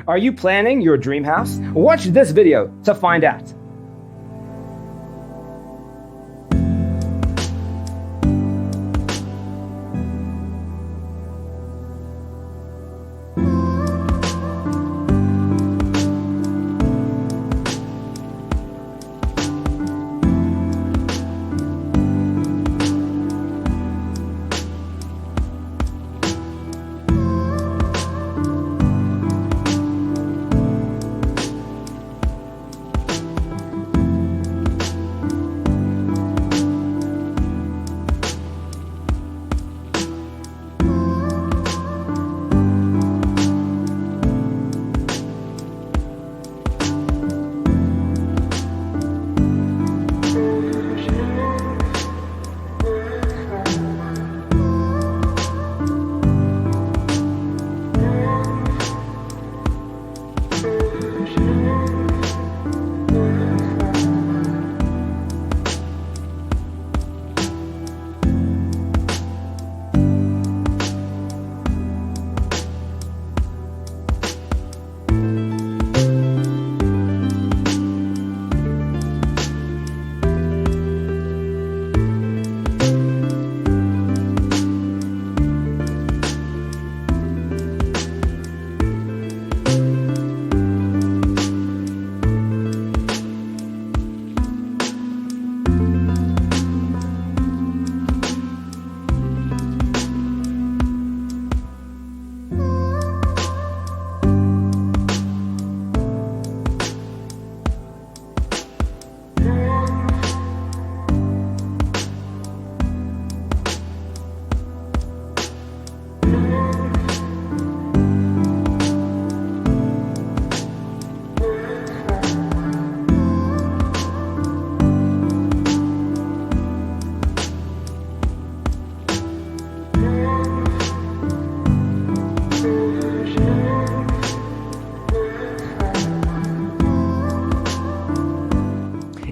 Are you planning your dream house? Watch this video to find out.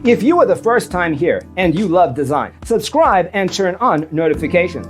If you are the first time here and you love design, subscribe and turn on notifications.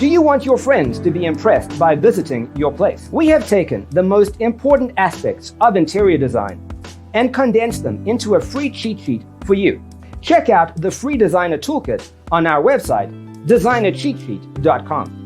Do you want your friends to be impressed by visiting your place? We have taken the most important aspects of interior design and condensed them into a free cheat sheet for you. Check out the free designer toolkit on our website, designercheatsheet.com.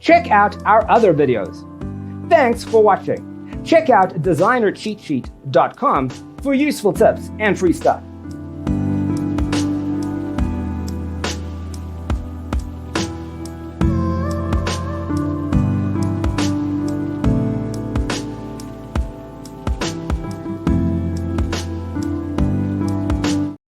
Check out our other videos. Thanks for watching. Check out designercheatsheet.com for useful tips and free stuff.